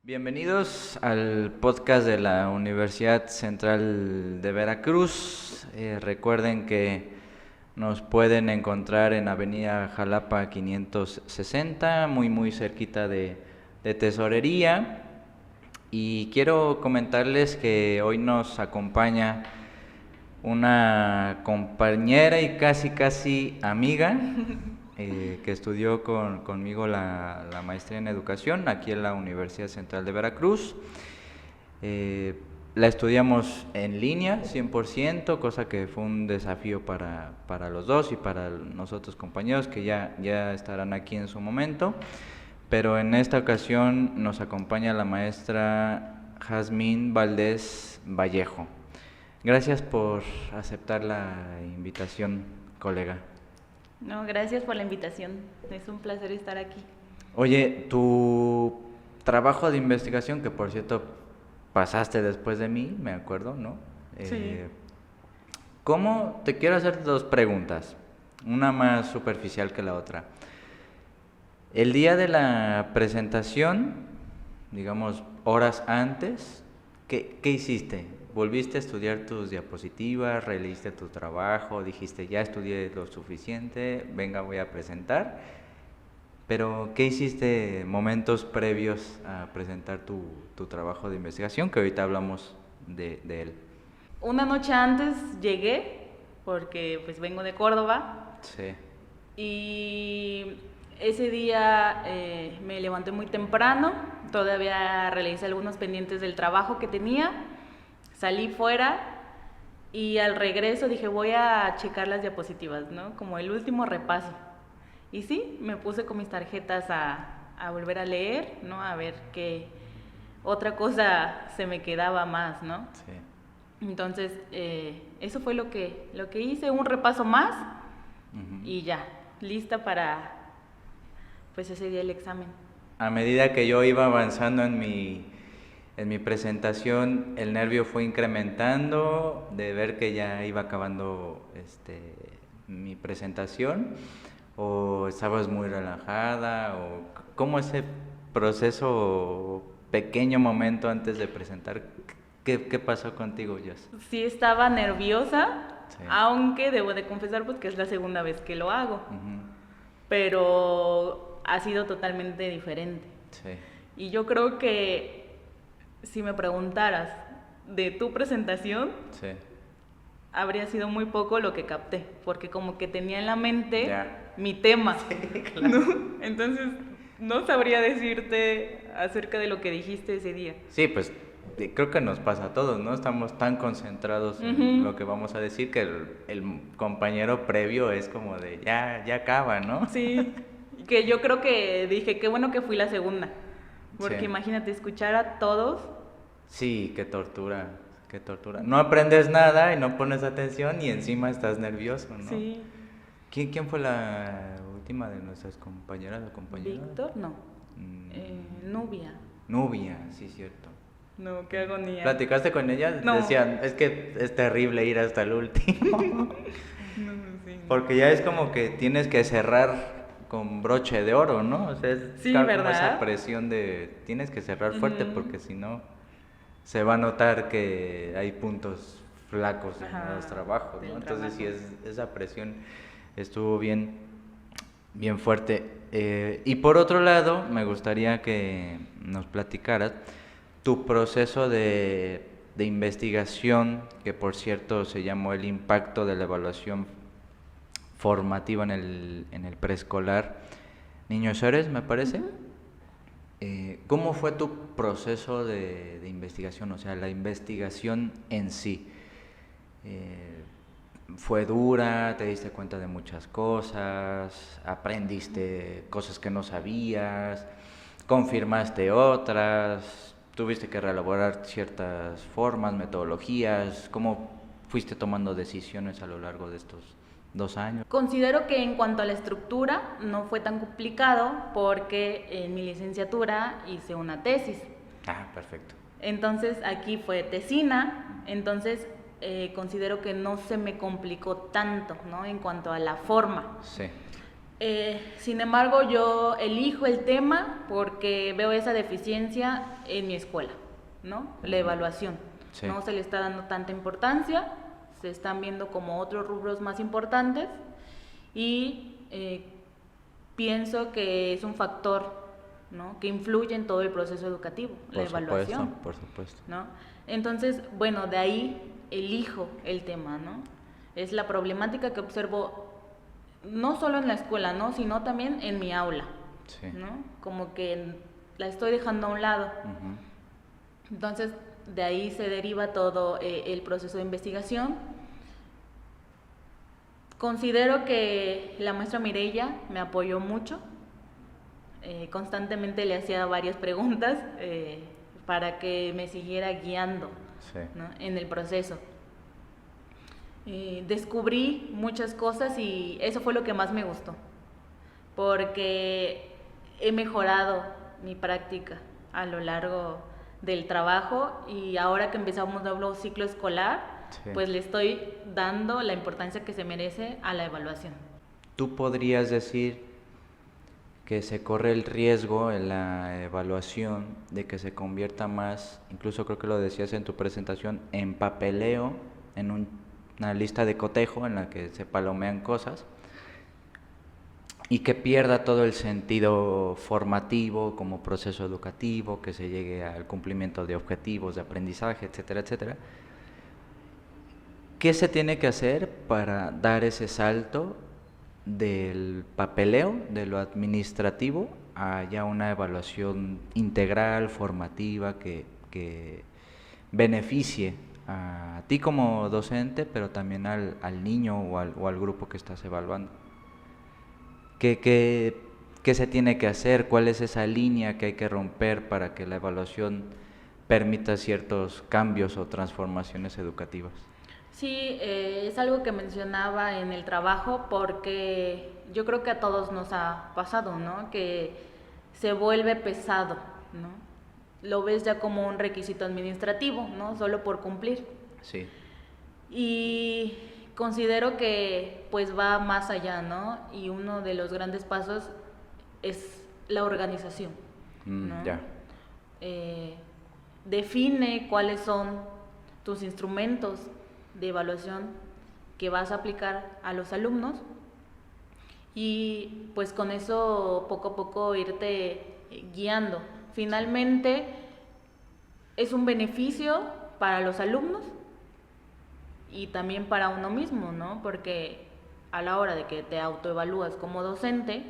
Bienvenidos al podcast de la Universidad Central de Veracruz. Recuerden que nos pueden encontrar en Avenida Jalapa 560, muy cerquita de Tesorería. Y quiero comentarles que hoy nos acompaña una compañera y casi amiga que estudió conmigo la maestría en educación aquí en la Universidad Central de Veracruz. La estudiamos en línea, 100%, cosa que fue un desafío para los dos y para nosotros compañeros que ya estarán aquí en su momento. Pero en esta ocasión nos acompaña la maestra Jazmín Valdés Vallejo. Gracias por aceptar la invitación, colega. No, gracias por la invitación. Es un placer estar aquí. Oye, tu trabajo de investigación, que por cierto pasaste después de mí, me acuerdo, ¿no? Sí. ¿Cómo? Te quiero hacer dos preguntas, una más superficial que la otra. El día de la presentación, digamos horas antes, ¿qué hiciste? ¿Volviste a estudiar tus diapositivas? ¿Releíste tu trabajo? ¿Dijiste ya estudié lo suficiente? Venga, voy a presentar. Pero, ¿qué hiciste momentos previos a presentar tu trabajo de investigación? Que ahorita hablamos de él. Una noche antes llegué, porque pues vengo de Córdoba, Sí. y ese día me levanté muy temprano, todavía realicé algunos pendientes del trabajo que tenía, salí fuera y al regreso dije voy a checar las diapositivas, ¿no? Como el último repaso. Y sí, me puse con mis tarjetas a volver a leer, ¿no? A ver qué otra cosa se me quedaba más, ¿no? Sí. Entonces, eso fue lo que hice, un repaso más y ya, lista para, pues ese día el examen. A medida que yo iba avanzando en mi presentación, el nervio fue incrementando de ver que ya iba acabando mi presentación, o estabas muy relajada, o cómo ese proceso, pequeño momento antes de presentar, ¿qué pasó contigo, Jess? Sí estaba nerviosa, Sí. aunque debo de confesar pues que es la segunda vez que lo hago, Ujú. pero ha sido totalmente diferente. Sí. Y yo creo que si me preguntaras de tu presentación, Sí. habría sido muy poco lo que capté, porque como que tenía en la mente Ya. mi tema, Sí, claro. ¿no? Entonces no sabría decirte acerca de lo que dijiste ese día. Sí, pues creo que nos pasa a todos, ¿no? Estamos tan concentrados en lo que vamos a decir que el compañero previo es como de ya acaba, ¿no? Sí, que yo creo que dije, qué bueno que fui la segunda, porque Sí. imagínate escuchar a todos. Sí, qué tortura, qué tortura. No aprendes nada y no pones atención y encima estás nervioso, ¿no? Sí. ¿Quién fue la última de nuestras compañeras o compañeros? Víctor, no. Nubia. Nubia, sí, cierto. No, qué agonía. ¿Platicaste con ella? No. Decían, es que es terrible ir hasta el último. No, sí. Porque ya es como que tienes que cerrar con broche de oro, ¿no? O sea, es Sí, como ¿verdad? esa presión de tienes que cerrar fuerte porque si no se va a notar que hay puntos flacos en Ajá, los trabajos, del ¿no? Entonces sí, trabajo. esa presión estuvo bien fuerte. Y por otro lado, me gustaría que nos platicaras tu proceso de investigación, que por cierto se llamó el impacto de la evaluación formativa en el preescolar Niños Héroes, me parece. ¿Cómo fue tu proceso de investigación? O sea, la investigación en sí. ¿Fue dura? ¿Te diste cuenta de muchas cosas? ¿Aprendiste cosas que no sabías? ¿Confirmaste otras? ¿Tuviste que reelaborar ciertas formas, metodologías? ¿Cómo fuiste tomando decisiones a lo largo de estos 2 años? Considero que en cuanto a la estructura no fue tan complicado porque en mi licenciatura hice una tesis. Ah, perfecto. Entonces aquí fue tesina, entonces considero que no se me complicó tanto, ¿no? En cuanto a la forma. Sí. Sin embargo, yo elijo el tema porque veo esa deficiencia en mi escuela, ¿no? La evaluación. Sí. No se le está dando tanta importancia, se están viendo como otros rubros más importantes y pienso que es un factor, ¿no?, que influye en todo el proceso educativo, la evaluación. Por supuesto. ¿No? Entonces, bueno, de ahí elijo el tema, ¿no? Es la problemática que observo no solo en la escuela, ¿no?, sino también en mi aula, Sí. ¿no? Como que la estoy dejando a un lado. Entonces, de ahí se deriva todo el proceso de investigación. Considero que la maestra Mireya me apoyó mucho. Constantemente le hacía varias preguntas para que me siguiera guiando, Sí. ¿no?, en el proceso. Descubrí muchas cosas y eso fue lo que más me gustó, porque he mejorado mi práctica a lo largo del trabajo y ahora que empezamos un nuevo ciclo escolar, Sí. pues le estoy dando la importancia que se merece a la evaluación. ¿Tú podrías decir que se corre el riesgo en la evaluación de que se convierta más, incluso creo que lo decías en tu presentación, en papeleo, en una lista de cotejo en la que se palomean cosas, y que pierda todo el sentido formativo como proceso educativo, que se llegue al cumplimiento de objetivos de aprendizaje, etcétera, etcétera? ¿Qué se tiene que hacer para dar ese salto del papeleo, de lo administrativo, a ya una evaluación integral, formativa, que beneficie a ti como docente, pero también al niño o al grupo que estás evaluando? ¿Qué se tiene que hacer? ¿Cuál es esa línea que hay que romper para que la evaluación permita ciertos cambios o transformaciones educativas? Sí, es algo que mencionaba en el trabajo porque yo creo que a todos nos ha pasado, ¿no?, que se vuelve pesado, ¿no? Lo ves ya como un requisito administrativo, ¿no?, solo por cumplir. Sí. Y considero que pues va más allá, ¿no? Y uno de los grandes pasos es la organización, ¿no? Ya. Define cuáles son tus instrumentos de evaluación que vas a aplicar a los alumnos y pues con eso poco a poco irte guiando. Finalmente es un beneficio para los alumnos y también para uno mismo, ¿no? Porque a la hora de que te autoevalúas como docente,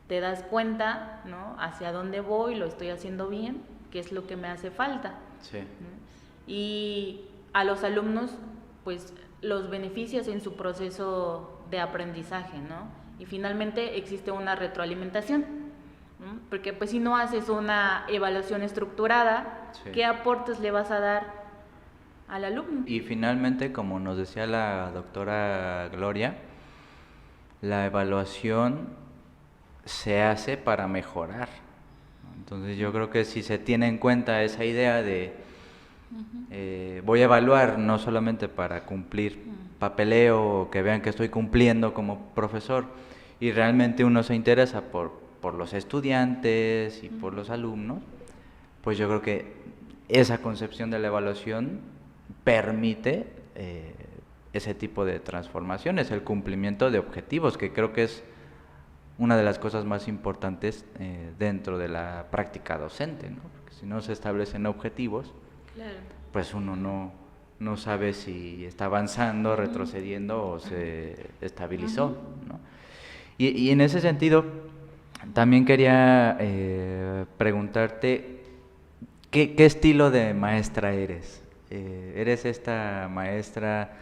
te das cuenta, ¿no?, hacia dónde voy, lo estoy haciendo bien, qué es lo que me hace falta. Sí. ¿No? Y a los alumnos, pues, los beneficias en su proceso de aprendizaje, ¿no? Y finalmente existe una retroalimentación, ¿no? Porque pues si no haces una evaluación estructurada, Sí. ¿qué aportes le vas a dar al alumno? Y finalmente, como nos decía la doctora Gloria, la evaluación se hace para mejorar, ¿no? Entonces yo creo que si se tiene en cuenta esa idea de voy a evaluar no solamente para cumplir papeleo o que vean que estoy cumpliendo como profesor, y realmente uno se interesa por los estudiantes y por los alumnos, pues yo creo que esa concepción de la evaluación permite ese tipo de transformaciones, el cumplimiento de objetivos, que creo que es una de las cosas más importantes dentro de la práctica docente, ¿no? Porque si no se establecen objetivos, Claro. pues uno no sabe si está avanzando, retrocediendo o se estabilizó, ¿no? Y en ese sentido, también quería preguntarte, ¿qué estilo de maestra eres? ¿Eres esta maestra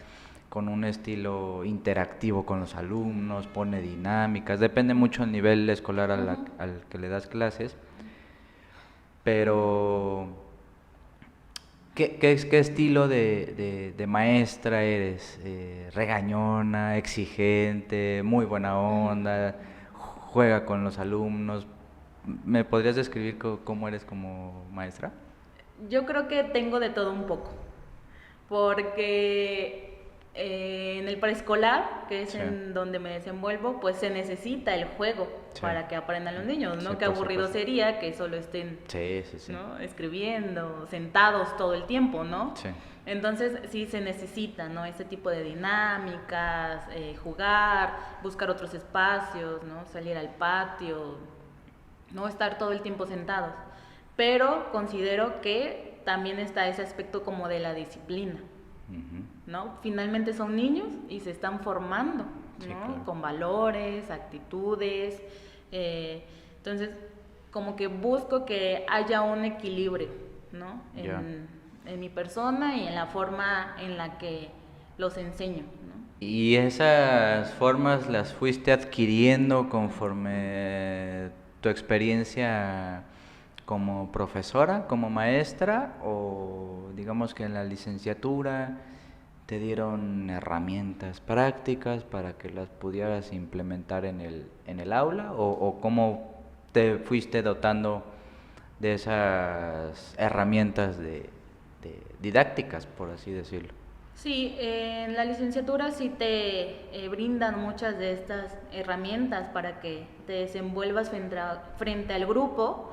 con un estilo interactivo con los alumnos, pone dinámicas? Depende mucho del nivel escolar al que le das clases, pero ¿qué estilo de maestra eres? ¿Regañona, exigente, muy buena onda, juega con los alumnos? ¿Me podrías describir cómo eres como maestra? Yo creo que tengo de todo un poco, porque En el preescolar, que es Sí. en donde me desenvuelvo, pues se necesita el juego Sí. para que aprendan los niños, ¿no? Sí, Qué por aburrido supuesto. sería que solo estén, Sí, sí, sí. ¿no? Escribiendo, sentados todo el tiempo, ¿no? Sí. Entonces sí se necesita, ¿no? Este tipo de dinámicas, jugar, buscar otros espacios, ¿no? Salir al patio, no estar todo el tiempo sentados. Pero considero que también está ese aspecto como de la disciplina, Ujú. ¿no? Finalmente son niños y se están formando, ¿no? Sí, claro. Con valores, actitudes. Entonces, como que busco que haya un equilibrio, ¿no? Ya. En mi persona y en la forma en la que los enseño, ¿no? ¿Y esas formas las fuiste adquiriendo conforme tu experiencia como profesora, como maestra, o digamos que en la licenciatura te dieron herramientas prácticas para que las pudieras implementar en el aula, o cómo te fuiste dotando de esas herramientas de didácticas, por así decirlo? Sí, en la licenciatura sí te brindan muchas de estas herramientas para que te desenvuelvas frente al grupo.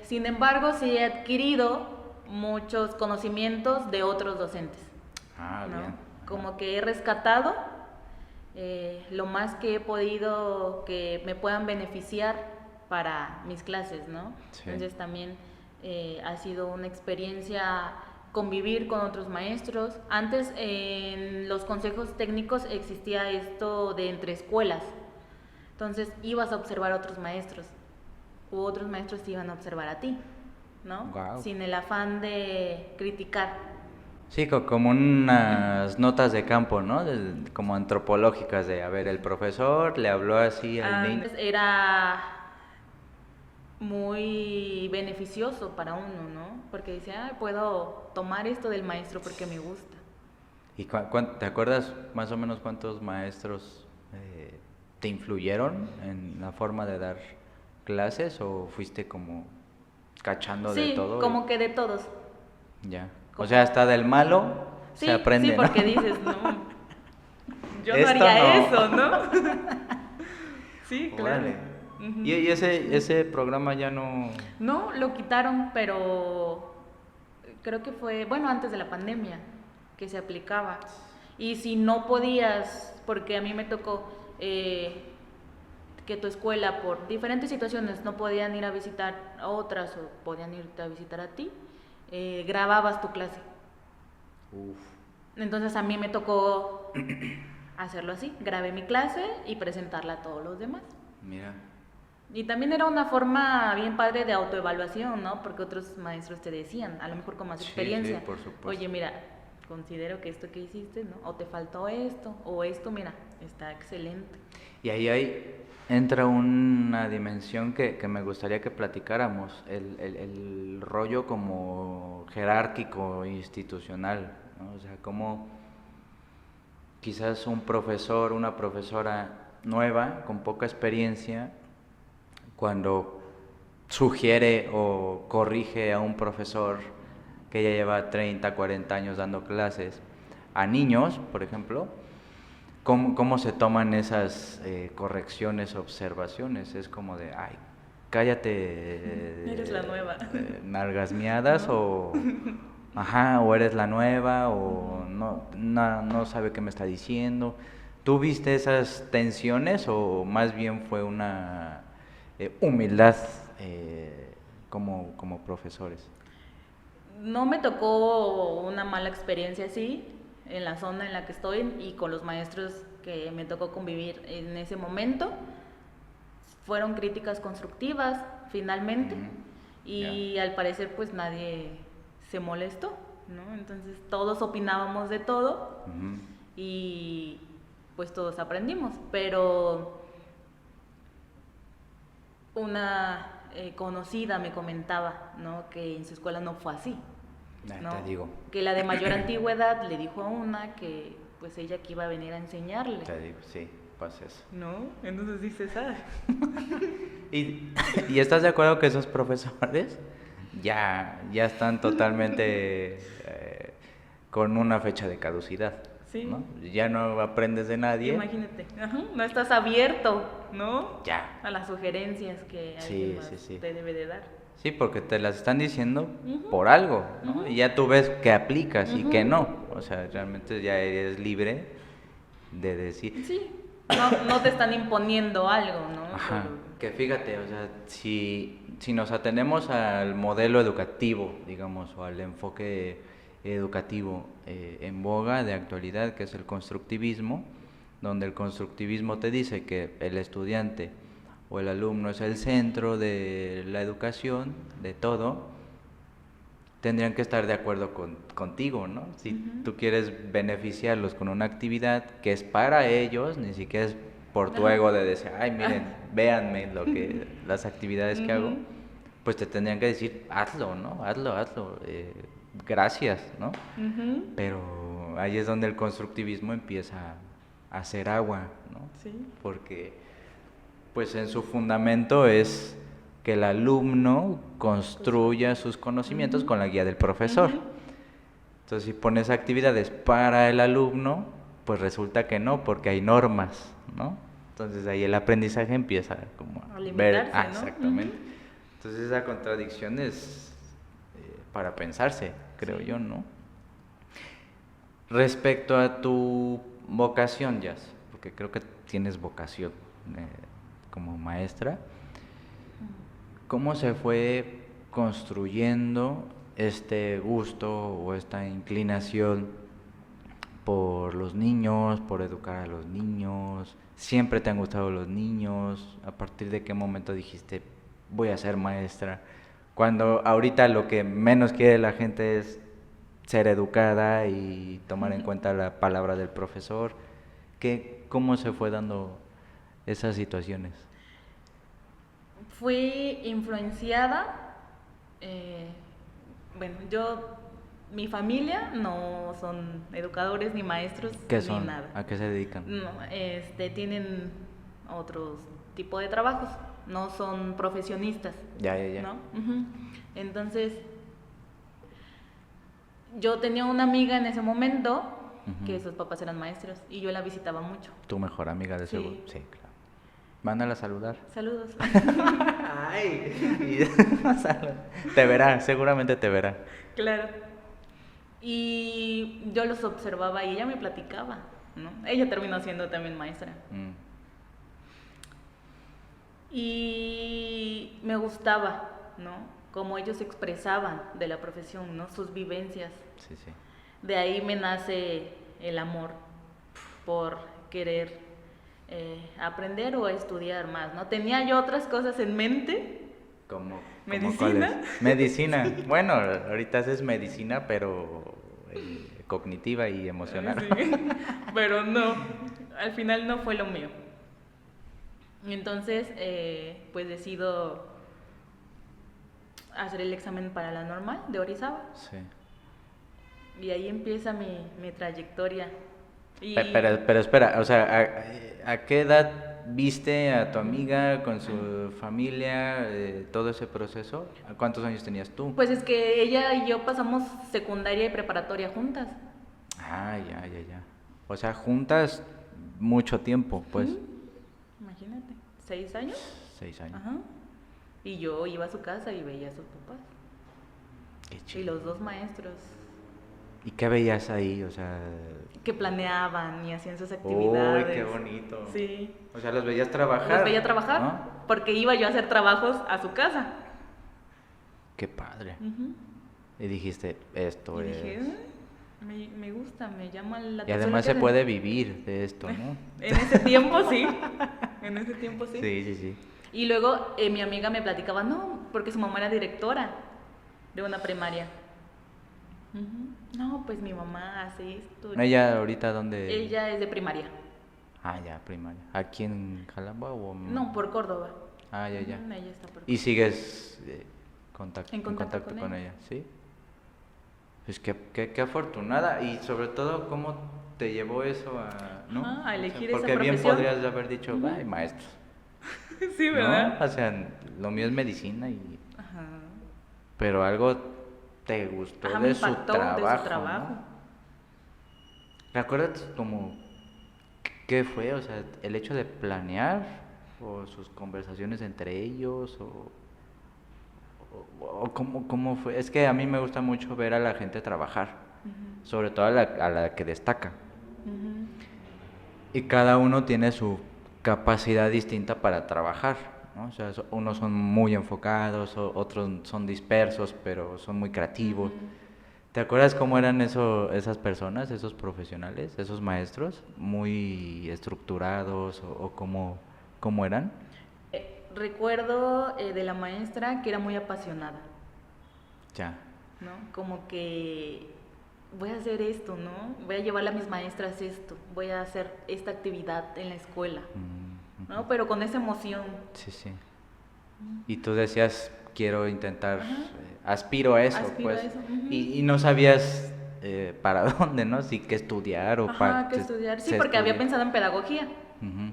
Sin embargo, sí he adquirido muchos conocimientos de otros docentes, Ah, ¿no? bien. Ajá. Como que he rescatado lo más que he podido que me puedan beneficiar para mis clases, ¿no? Sí. Entonces también ha sido una experiencia convivir con otros maestros. Antes en los consejos técnicos existía esto de entre escuelas. Entonces ibas a observar a otros maestros u otros maestros te iban a observar a ti, ¿no? Guau. Sin el afán de criticar. Sí, como unas notas de campo, ¿no? Como antropológicas de, a ver, el profesor le habló así al niño. Antes era muy beneficioso para uno, ¿no? Porque decía, "Ay, puedo tomar esto del maestro porque me gusta". ¿Y te acuerdas más o menos cuántos maestros te influyeron en la forma de dar clases, o fuiste como cachando de Sí, todo? como que de todos. Ya. O Como- sea, hasta del malo Sí, se aprende, sí, porque ¿no? dices, no, yo no Esto haría no. eso, ¿no? Sí, claro. Órale. Ujú. Y ese programa ya no... No, lo quitaron, pero creo que fue, bueno, antes de la pandemia que se aplicaba. Y si no podías, porque a mí me tocó que tu escuela por diferentes situaciones no podían ir a visitar a otras o podían irte a visitar a ti, grababas tu clase. Uf. Entonces a mí me tocó hacerlo así, grabé mi clase y presentarla a todos los demás. Mira. Y también era una forma bien padre de autoevaluación, ¿no? Porque otros maestros te decían, a lo mejor con más Sí, experiencia, sí, por supuesto. oye, mira, considero que esto que hiciste, ¿no? O te faltó esto, o esto, mira, está excelente. Y ahí entra una dimensión que me gustaría que platicáramos, el rollo como jerárquico, institucional, ¿no? O sea, como quizás un profesor, una profesora nueva, con poca experiencia, cuando sugiere o corrige a un profesor que ya lleva 30, 40 años dando clases a niños, por ejemplo, ¿cómo se toman esas correcciones, observaciones? Es como de, ay, cállate, Eres la nueva. nalgas miadas, o, ajá, o eres la nueva, o no sabe qué me está diciendo. ¿Tú viste esas tensiones, o más bien fue una humildad como profesores? No me tocó una mala experiencia así en la zona en la que estoy y con los maestros que me tocó convivir en ese momento. Fueron críticas constructivas finalmente y al parecer pues nadie se molestó, ¿no? Entonces todos opinábamos de todo y pues todos aprendimos, pero una conocida me comentaba, ¿no? Que en su escuela no fue así, ¿no? Te digo. Que la de mayor antigüedad le dijo a una que pues ella que iba a venir a enseñarle, Te digo, sí, pasa eso. ¿no? Entonces dices, ah, ¿Y estás de acuerdo que esos profesores ya están totalmente con una fecha de caducidad? Sí. ¿no? Ya no aprendes de nadie. Imagínate, no estás abierto, ¿no? Ya. A las sugerencias que alguien más te debe de dar. Sí, porque te las están diciendo por algo, ¿no? Y ya tú ves que aplicas y que no. O sea, realmente ya eres libre de decir. Sí, no te están imponiendo algo, ¿no? Ajá. Que fíjate, o sea, si nos atenemos al modelo educativo, digamos, o al enfoque educativo en boga de actualidad, que es el constructivismo, donde el constructivismo te dice que el estudiante o el alumno es el centro de la educación, de todo, tendrían que estar de acuerdo contigo, ¿no? Si tú quieres beneficiarlos con una actividad que es para ellos, ni siquiera es por tu ego de decir, ay, miren, véanme las actividades que hago, pues te tendrían que decir, hazlo, ¿no? Hazlo, gracias, ¿no? Pero ahí es donde el constructivismo empieza a hacer agua, ¿no? Sí. Porque pues en su fundamento es que el alumno construya sus conocimientos con la guía del profesor. Entonces, si pones actividades para el alumno, pues resulta que no, porque hay normas, ¿no? Entonces ahí el aprendizaje empieza como a ver, ¿no? Exactamente. Entonces esa contradicción es para pensarse, creo yo, ¿no? Respecto a tu vocación, Jazz, porque creo que tienes vocación como maestra, ¿cómo se fue construyendo este gusto o esta inclinación por los niños, por educar a los niños? ¿Siempre te han gustado los niños? ¿A partir de qué momento dijiste, voy a ser maestra? Cuando ahorita lo que menos quiere la gente es ser educada y tomar en cuenta la palabra del profesor. ¿Cómo se fue dando esas situaciones? Fui influenciada, mi familia no son educadores ni maestros ¿Qué ni son? nada. ¿A qué se dedican? No, tienen otros tipo de trabajos, no son profesionistas. Ya. ¿No? Entonces, yo tenía una amiga en ese momento que sus papás eran maestros y yo la visitaba mucho. ¿Tu mejor amiga de seguro? Sí, claro. Mándala a saludar. Saludos. Ay, te verá, seguramente te verá. Claro. Y yo los observaba y ella me platicaba, ¿no? Ella terminó siendo también maestra. Y me gustaba, ¿no? Cómo ellos se expresaban de la profesión, ¿no? Sus vivencias. Sí. De ahí me nace el amor por querer aprender o estudiar más, ¿no? Tenía yo otras cosas en mente. ¿Cómo? ¿Medicina? Medicina. Bueno, ahorita haces medicina, pero cognitiva y emocional. Sí, pero no, al final no fue lo mío. Entonces, pues decido hacer el examen para la normal de Orizaba. Sí. Y ahí empieza mi trayectoria. Pero espera, o sea, ¿a qué edad viste a tu amiga con su familia, todo ese proceso? ¿A cuántos años tenías tú? Pues es que ella y yo pasamos secundaria y preparatoria juntas. Ah, ya. O sea, juntas mucho tiempo, pues. Imagínate, 6 años. 6 años. Ajá. Y yo iba a su casa y veía a sus papás. Qué chido. Y los dos maestros. ¿Y qué veías ahí? O sea... Que planeaban y hacían sus actividades. ¡Uy, qué bonito! Sí. O sea, los veías trabajar. Los veía trabajar, ¿no? porque iba yo a hacer trabajos a su casa. ¡Qué padre! Y dijiste, esto y es... dije, me gusta, me llama la atención. Y además se puede vivir de esto, ¿no? En ese tiempo sí. En ese tiempo sí. Sí. Y luego mi amiga me platicaba, no, porque su mamá era directora de una primaria. No, pues mi mamá hace esto. ¿Ella ahorita dónde? Ella es de primaria. Ah, ya, primaria. ¿Aquí en Jalapa o...? No, por Córdoba. Ah, ya. Ella está por Córdoba. ¿Y sigues en contacto contacto con ella? ¿Sí? Pues qué afortunada. Y sobre todo, ¿cómo te llevó eso a...? A elegir esa profesión? Porque bien podrías haber dicho, ay, maestro. Sí, ¿verdad? ¿No? O sea, lo mío es medicina y... Ajá. Pero algo te gustó me de su impactó trabajo. de su trabajo. ¿No? ¿Te acuerdas como qué fue? O sea, el hecho de planear o sus conversaciones entre ellos o cómo fue. Es que a mí me gusta mucho ver a la gente trabajar, Ujú, sobre todo a la que destaca. ujú, Y cada uno tiene su capacidad distinta para trabajar, ¿no? O sea, unos son muy enfocados, otros son dispersos, pero son muy creativos. ujú. ¿Te acuerdas cómo eran esas personas, esos profesionales, esos maestros? ¿Muy estructurados o cómo eran? Recuerdo de la maestra que era muy apasionada, Ya. ¿no? Como que voy a hacer esto, ¿no? Voy a llevarle a mis maestras esto, voy a hacer esta actividad en la escuela, Ujú. ¿no? Pero con esa emoción. Sí, sí. Y tú decías, quiero intentar, Ajá, aspiro a eso, aspiro a pues. eso. Ujú. Y no sabías para dónde, ¿no? Si qué estudiar o Ajá, para que estudiar. Sí, se porque había estudia. pensado en pedagogía. Ujú.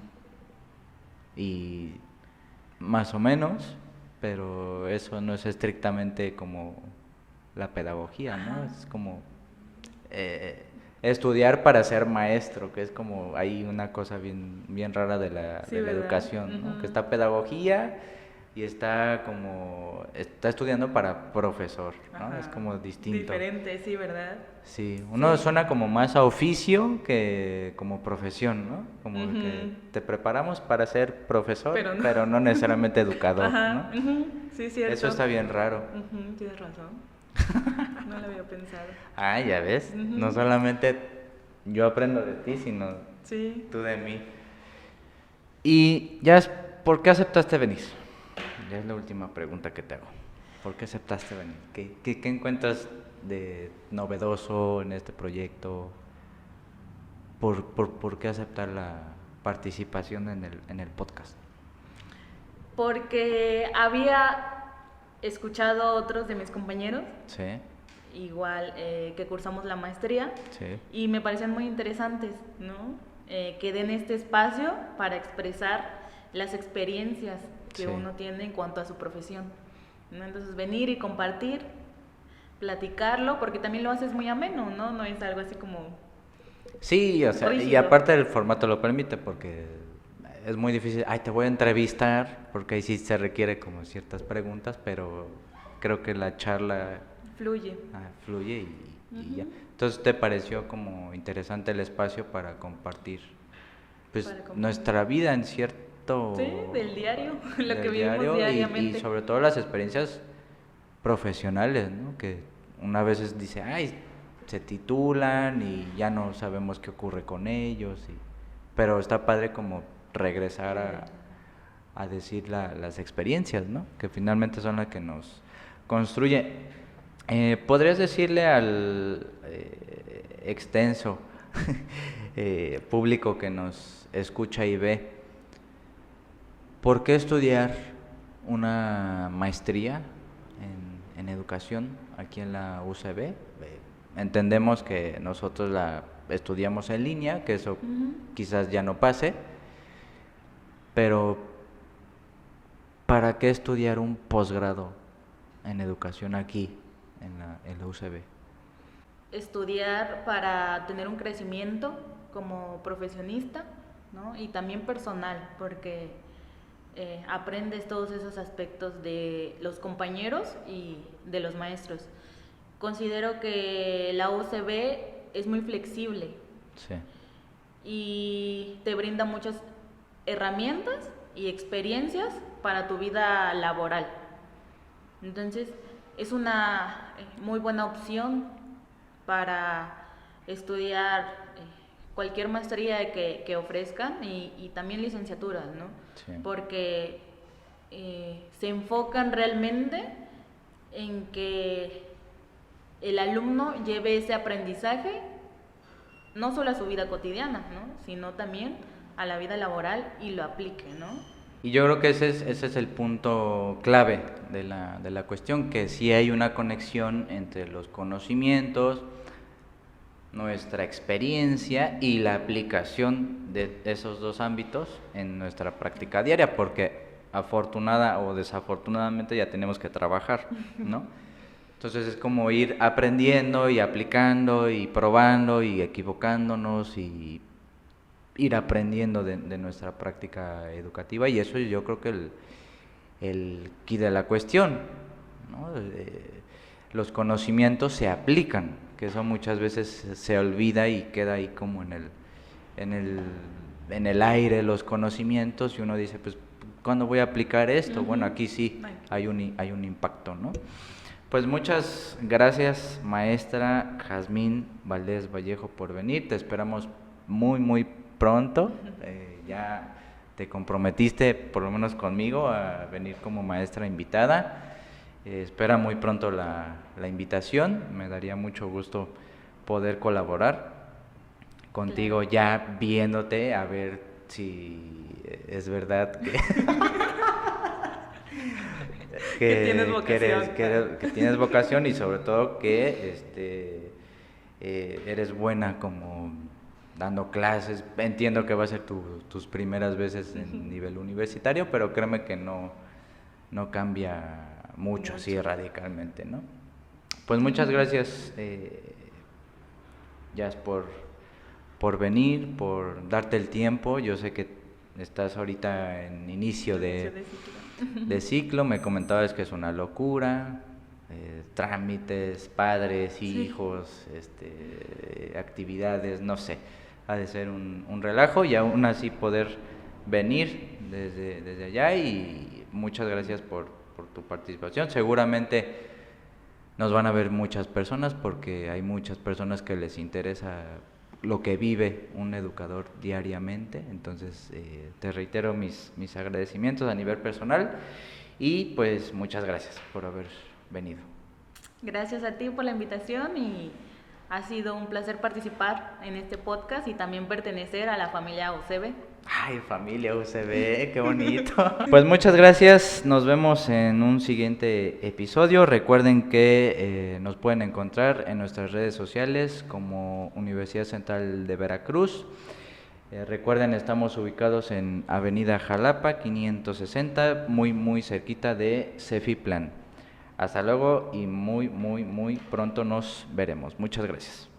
Y más o menos, pero eso no es estrictamente como la pedagogía, ¿no? Ajá, Es como eh, estudiar para ser maestro, que es como hay una cosa bien, bien rara de la, sí, de la ¿verdad? educación, ¿no? Que Ujú. está pedagogía y está estudiando para profesor, ¿no? Es Ajá, como distinto. diferente, sí, ¿verdad? Sí, uno Sí. suena como más a oficio que como profesión, ¿no? Como que Ujú. te preparamos para ser profesor, Pero no. pero no necesariamente educador, ¿no? Ajá, ujú, sí, Eso cierto. está bien raro. Ujú, tienes razón. No lo había pensado. Ah, ya ves, no Ujú, solamente yo aprendo de ti, sino sí. tú de mí. Y ya, ¿por qué aceptaste venir? Ya es la última pregunta que te hago. ¿Por qué aceptaste venir? ¿Qué encuentras de novedoso en este proyecto? ¿Por qué aceptar la participación en el podcast? Porque había escuchado a otros de mis compañeros, Sí, igual que cursamos la maestría, sí, y me parecían muy interesantes, ¿no? Que den este espacio para expresar las experiencias que sí. uno tiene en cuanto a su profesión, ¿no? Entonces venir y compartir, platicarlo, porque también lo haces muy ameno, ¿no? No es algo así como Sí, o sea, y rígido. aparte el formato lo permite porque es muy difícil. Ay, te voy a entrevistar porque ahí sí se requiere como ciertas preguntas, pero creo que la charla Fluye. fluye y ya. Ujú. Entonces, ¿te pareció como interesante el espacio para compartir, pues, Para nuestra compartir. vida en Sí, cierto del diario, lo que del vivimos diario y diariamente. sobre todo las experiencias profesionales, ¿no? Que una vez dice, ay, se titulan y ya no sabemos qué ocurre con ellos, pero está padre como regresar Eh, a decir las experiencias, ¿no? Que finalmente son las que nos construyen. ¿Podrías decirle al extenso público que nos escucha y ve, por qué estudiar una maestría en educación aquí en la UCB? Entendemos que nosotros la estudiamos en línea, que eso ujú. quizás ya no pase, pero ¿para qué estudiar un posgrado en educación aquí en la UCB? Estudiar para tener un crecimiento como profesionista, ¿no? Y también personal, porque aprendes todos esos aspectos de los compañeros y de los maestros. Considero que la UCB es muy flexible Sí, y te brinda muchas herramientas y experiencias para tu vida laboral. Entonces, es una muy buena opción para estudiar cualquier maestría que ofrezcan y también licenciaturas, ¿no? sí. Porque se enfocan realmente en que el alumno lleve ese aprendizaje no solo a su vida cotidiana, ¿no? Sino también a la vida laboral y lo aplique, ¿no? Y yo creo que ese es el punto clave de la cuestión, que sí hay una conexión entre los conocimientos, nuestra experiencia y la aplicación de esos dos ámbitos en nuestra práctica diaria, porque afortunada o desafortunadamente ya tenemos que trabajar, ¿no? Entonces es como ir aprendiendo y aplicando y probando y equivocándonos y ir aprendiendo de nuestra práctica educativa, y eso yo creo que el quid de la cuestión, ¿no? Los conocimientos se aplican, que eso muchas veces se olvida y queda ahí como en el, en el aire los conocimientos, y uno dice, pues, ¿cuándo voy a aplicar esto? Bueno, aquí sí hay un impacto, ¿no? Pues muchas gracias, maestra Jazmín Valdés Vallejo, por venir. Te esperamos muy, muy pronto. Ya te comprometiste, por lo menos conmigo, a venir como maestra invitada. Espera muy pronto la invitación. Me daría mucho gusto poder colaborar contigo, ya viéndote, a ver si es verdad que tienes vocación. que tienes vocación, y sobre todo que eres buena como dando clases. Entiendo que va a ser tus primeras veces en nivel universitario, pero créeme que no cambia mucho así radicalmente, ¿no? Pues muchas gracias, Jazz, por venir, por darte el tiempo. Yo sé que estás ahorita en inicio de ciclo. Me comentabas que es una locura, trámites, padres, hijos, actividades, no sé, ha de ser un relajo, y aún así poder venir desde allá, y muchas gracias por tu participación. Seguramente nos van a ver muchas personas, porque hay muchas personas que les interesa lo que vive un educador diariamente. Entonces te reitero mis agradecimientos a nivel personal, y pues muchas gracias por haber venido. Gracias a ti por la invitación, y ha sido un placer participar en este podcast y también pertenecer a la familia UCB. Ay, familia UCB, qué bonito. Pues muchas gracias, nos vemos en un siguiente episodio. Recuerden que nos pueden encontrar en nuestras redes sociales como Universidad Central de Veracruz. Recuerden, estamos ubicados en Avenida Jalapa 560, muy cerquita de Cefiplan. Hasta luego, y muy pronto nos veremos. Muchas gracias.